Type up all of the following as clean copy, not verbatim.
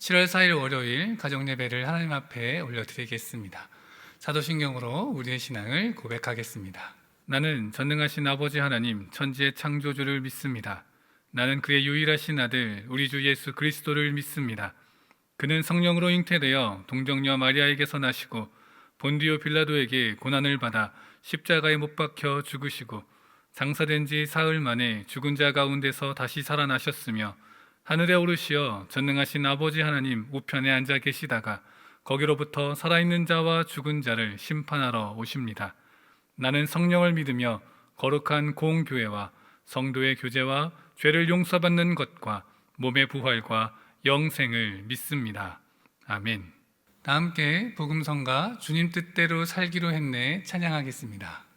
7월 4일 월요일 가정예배를 하나님 앞에 올려드리겠습니다. 사도신경으로 우리의 신앙을 고백하겠습니다. 나는 전능하신 아버지 하나님 천지의 창조주를 믿습니다. 나는 그의 유일하신 아들 우리 주 예수 그리스도를 믿습니다. 그는 성령으로 잉태되어 동정녀 마리아에게서 나시고 본디오 빌라도에게 고난을 받아 십자가에 못 박혀 죽으시고 장사된 지 사흘 만에 죽은 자 가운데서 다시 살아나셨으며 하늘에 오르시어 전능하신 아버지 하나님 우편에 앉아 계시다가 거기로부터 살아있는 자와 죽은 자를 심판하러 오십니다. 나는 성령을 믿으며 거룩한 공교회와 성도의 교제와 죄를 용서받는 것과 몸의 부활과 영생을 믿습니다. 아멘. 다 함께 복음성가 주님 뜻대로 살기로 했네 찬양하겠습니다.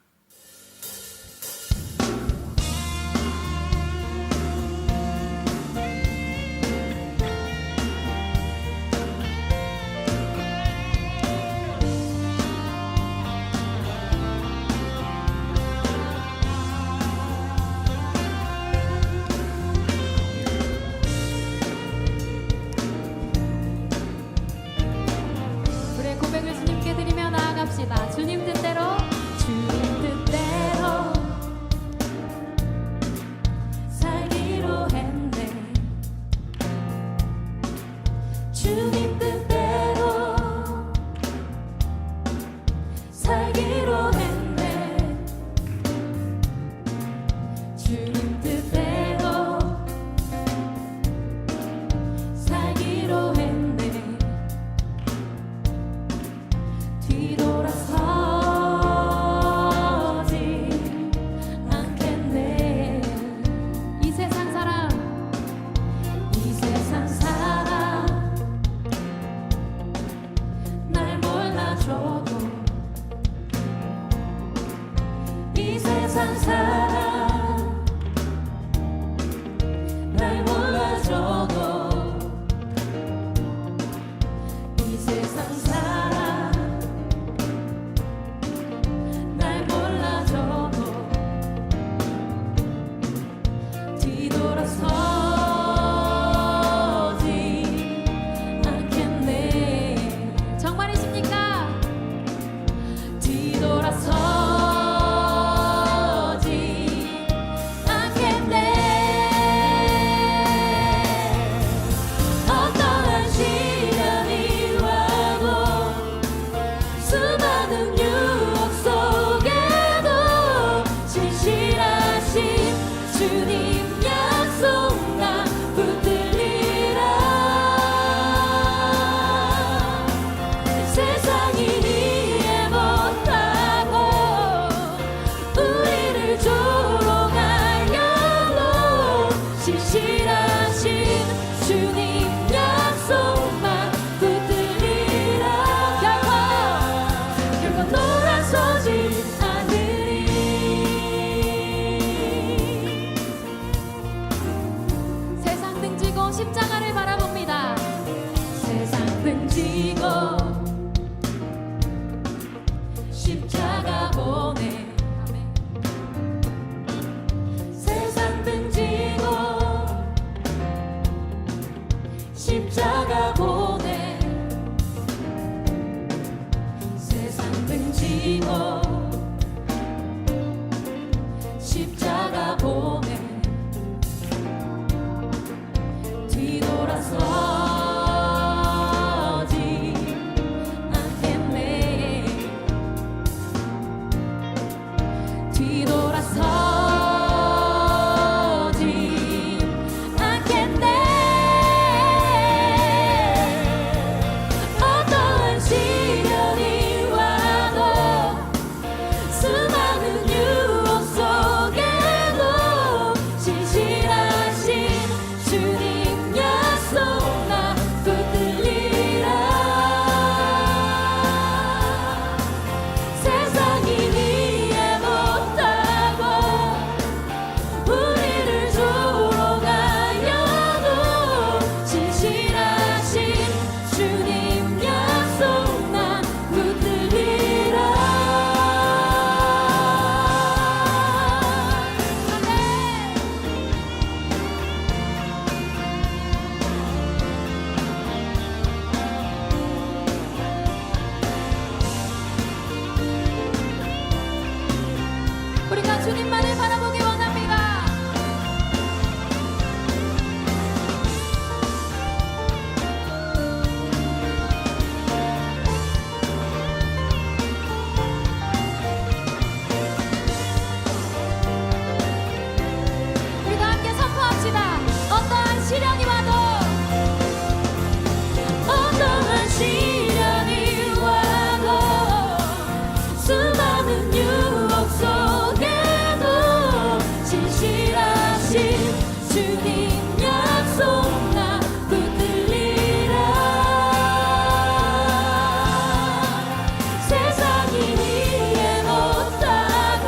주님 뜻대로 주님 뜻대로 살기로 했네. 주님 뜻대로 살기로 했네. 주님 뜻대로 살기로 했네. 뒤돌아서 십자가를 바라봅니다. 세상 등지고 십자가 보내. 세상 등지고 십자가 보내. 세상 등지고 십자가 보내. 뒤돌아서지 않겠네. 뒤돌아서지 않겠네. 어떠한 시련이 와도 수많은 유혹 속에도 진실하신 주님 약속 주님 약속 나 붙들리라. 세상이 이해 못하고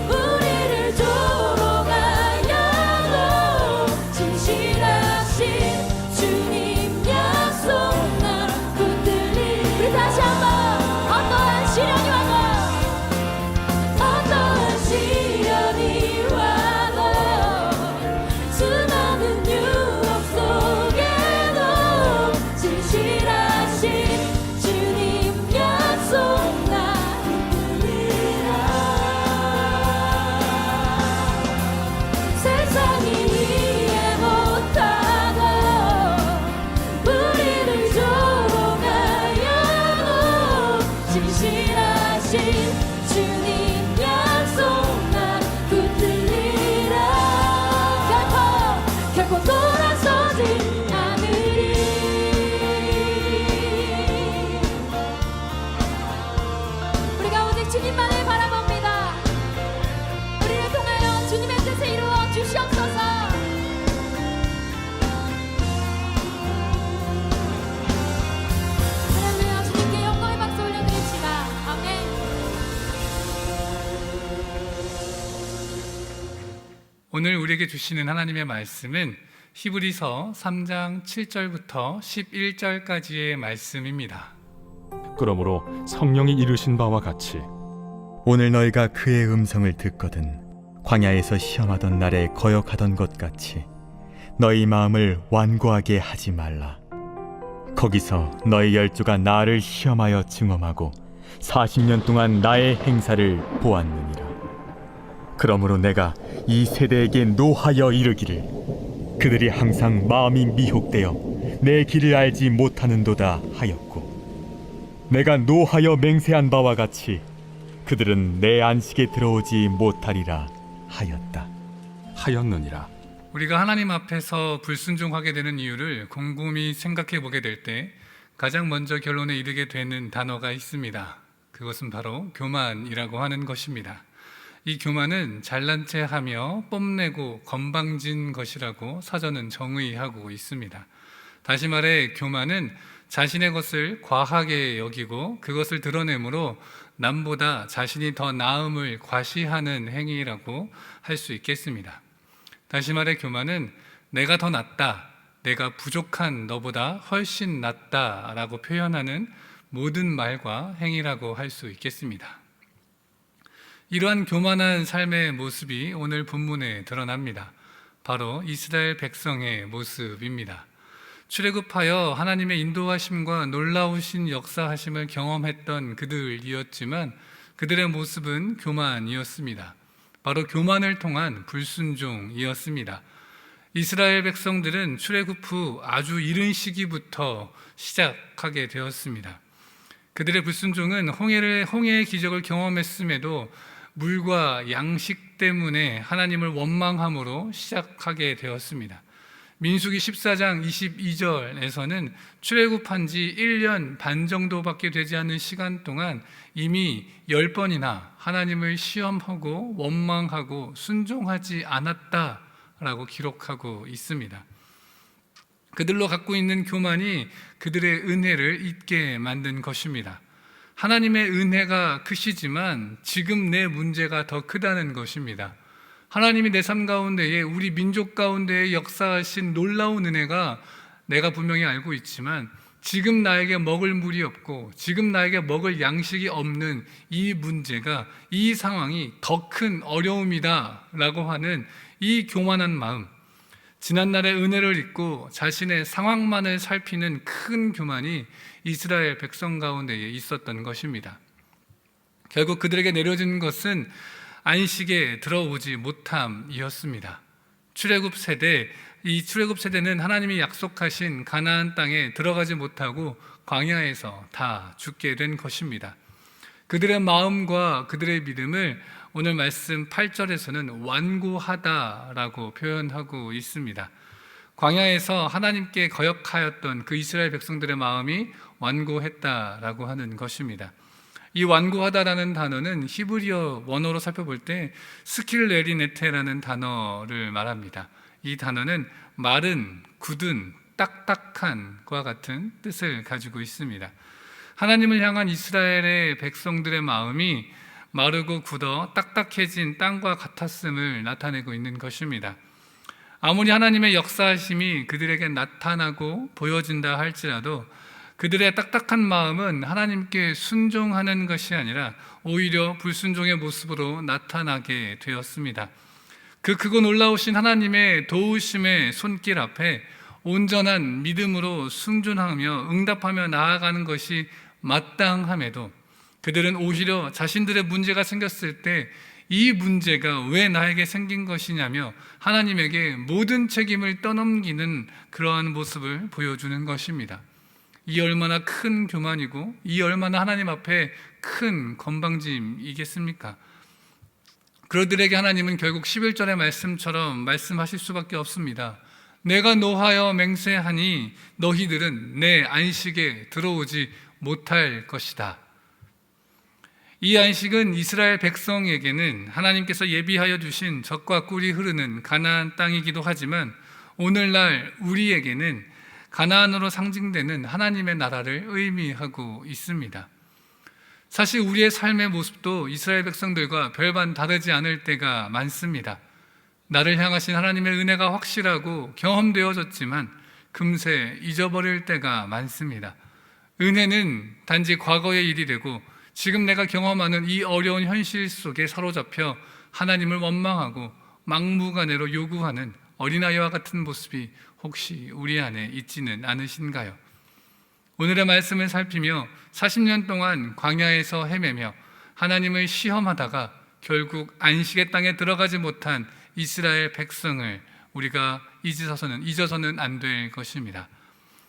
우리를 조롱하여도 진실하신 주님 약속 나 붙들리라. 우리 다시 한번 어떠한 시련이 와도 어떠한 시련이 와도 수많은 유혹 속에도 진실하신 주님 약속 나 붙들리라. 세상이 이해 못하고 우리를 조롱하여도 진실하신 주님 약속 나 붙들리라. 결코 돌아서지 않으리. 우리가 오직 주님만을 바라봅니다. 우리를 통하여 주님의 뜻을 이루어 주시옵소서. 할렐루야. 주님께 영광의 박수 올려드립시다. 아멘. 오늘 우리에게 주시는 하나님의 말씀은 히브리서 3장 7절부터 11절까지의 말씀입니다. 그러므로 성령이 이르신 바와 같이 오늘 너희가 그의 음성을 듣거든 광야에서 시험하던 날에 거역하던 것 같이 너희 마음을 완고하게 하지 말라. 거기서 너희 열조가 나를 시험하여 증험하고 40년 동안 나의 행사를 보았느니라. 그러므로 내가 이 세대에게 노하여 이르기를 그들이 항상 마음이 미혹되어 내 길을 알지 못하는도다 하였고, 내가 노하여 맹세한 바와 같이 그들은 내 안식에 들어오지 못하리라 하였느니라. 우리가 하나님 앞에서 불순종하게 되는 이유를 곰곰이 생각해 보게 될 때 가장 먼저 결론에 이르게 되는 단어가 있습니다. 그것은 바로 교만이라고 하는 것입니다. 이 교만은 잘난 체 하며 뽐내고 건방진 것이라고 사전은 정의하고 있습니다. 다시 말해 교만은 자신의 것을 과하게 여기고 그것을 드러내므로 남보다 자신이 더 나음을 과시하는 행위라고 할 수 있겠습니다. 다시 말해 교만은 내가 더 낫다, 내가 부족한 너보다 훨씬 낫다 라고 표현하는 모든 말과 행위라고 할 수 있겠습니다. 이러한 교만한 삶의 모습이 오늘 본문에 드러납니다. 바로 이스라엘 백성의 모습입니다. 출애굽하여 하나님의 인도하심과 놀라우신 역사하심을 경험했던 그들이었지만 그들의 모습은 교만이었습니다. 바로 교만을 통한 불순종이었습니다. 이스라엘 백성들은 출애굽 후 아주 이른 시기부터 시작하게 되었습니다. 그들의 불순종은 홍해의 기적을 경험했음에도 물과 양식 때문에 하나님을 원망함으로 시작하게 되었습니다. 민수기 14장 22절에서는 출애굽한 지 1년 반 정도밖에 되지 않은 시간 동안 이미 10번이나 하나님을 시험하고 원망하고 순종하지 않았다라고 기록하고 있습니다. 그들로 갖고 있는 교만이 그들의 은혜를 잊게 만든 것입니다. 하나님의 은혜가 크시지만 지금 내 문제가 더 크다는 것입니다. 하나님이 내 삶 가운데에 우리 민족 가운데에 역사하신 놀라운 은혜가 내가 분명히 알고 있지만 지금 나에게 먹을 물이 없고 지금 나에게 먹을 양식이 없는 이 문제가, 이 상황이 더 큰 어려움이다 라고 하는 이 교만한 마음, 지난날의 은혜를 잊고 자신의 상황만을 살피는 큰 교만이 이스라엘 백성 가운데에 있었던 것입니다. 결국 그들에게 내려진 것은 안식에 들어오지 못함이었습니다. 이 출애굽 세대는 하나님이 약속하신 가나안 땅에 들어가지 못하고 광야에서 다 죽게 된 것입니다. 그들의 마음과 그들의 믿음을 오늘 말씀 8절에서는 완고하다라고 표현하고 있습니다. 광야에서 하나님께 거역하였던 그 이스라엘 백성들의 마음이 완고했다라고 하는 것입니다. 이 완고하다라는 단어는 히브리어 원어로 살펴볼 때 스킬레리네테라는 단어를 말합니다. 이 단어는 마른, 굳은, 딱딱한과 같은 뜻을 가지고 있습니다. 하나님을 향한 이스라엘의 백성들의 마음이 마르고 굳어 딱딱해진 땅과 같았음을 나타내고 있는 것입니다. 아무리 하나님의 역사하심이 그들에게 나타나고 보여진다 할지라도 그들의 딱딱한 마음은 하나님께 순종하는 것이 아니라 오히려 불순종의 모습으로 나타나게 되었습니다. 그 크고 놀라우신 하나님의 도우심의 손길 앞에 온전한 믿음으로 순종하며 응답하며 나아가는 것이 마땅함에도 그들은 오히려 자신들의 문제가 생겼을 때 이 문제가 왜 나에게 생긴 것이냐며 하나님에게 모든 책임을 떠넘기는 그러한 모습을 보여주는 것입니다. 이 얼마나 큰 교만이고 이 얼마나 하나님 앞에 큰 건방짐이겠습니까? 그들에게 하나님은 결국 11절의 말씀처럼 말씀하실 수밖에 없습니다. 내가 노하여 맹세하니 너희들은 내 안식에 들어오지 못할 것이다. 이 안식은 이스라엘 백성에게는 하나님께서 예비하여 주신 젖과 꿀이 흐르는 가나안 땅이기도 하지만 오늘날 우리에게는 가나안으로 상징되는 하나님의 나라를 의미하고 있습니다. 사실 우리의 삶의 모습도 이스라엘 백성들과 별반 다르지 않을 때가 많습니다. 나를 향하신 하나님의 은혜가 확실하고 경험되어졌지만 금세 잊어버릴 때가 많습니다. 은혜는 단지 과거의 일이 되고 지금 내가 경험하는 이 어려운 현실 속에 사로잡혀 하나님을 원망하고 막무가내로 요구하는 어린아이와 같은 모습이 혹시 우리 안에 있지는 않으신가요? 오늘의 말씀을 살피며 40년 동안 광야에서 헤매며 하나님을 시험하다가 결국 안식의 땅에 들어가지 못한 이스라엘 백성을 우리가 잊어서는 안 될 것입니다.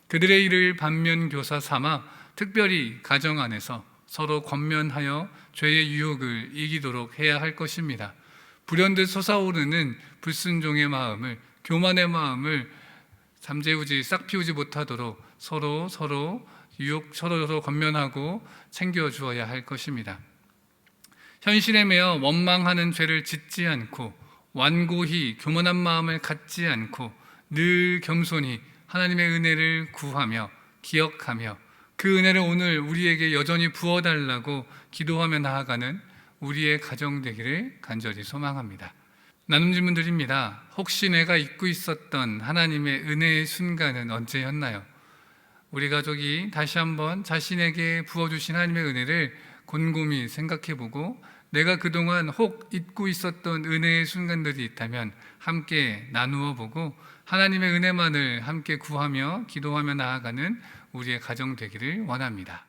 그들의 일을 반면교사 삼아 특별히 가정 안에서 서로 권면하여 죄의 유혹을 이기도록 해야 할 것입니다. 불현듯 솟아오르는 불순종의 마음을, 교만의 마음을 잠재우지 싹 피우지 못하도록 서로 권면하고 챙겨주어야 할 것입니다. 현실에 매여 원망하는 죄를 짓지 않고 완고히 교만한 마음을 갖지 않고 늘 겸손히 하나님의 은혜를 구하며 기억하며 그 은혜를 오늘 우리에게 여전히 부어달라고 기도하며 나아가는 우리의 가정 되기를 간절히 소망합니다. 나눔 질문드립니다. 혹시 내가 잊고 있었던 하나님의 은혜의 순간은 언제였나요? 우리 가족이 다시 한번 자신에게 부어주신 하나님의 은혜를 곰곰이 생각해보고 내가 그동안 혹 잊고 있었던 은혜의 순간들이 있다면 함께 나누어 보고 하나님의 은혜만을 함께 구하며 기도하며 나아가는 우리의 가정 되기를 원합니다.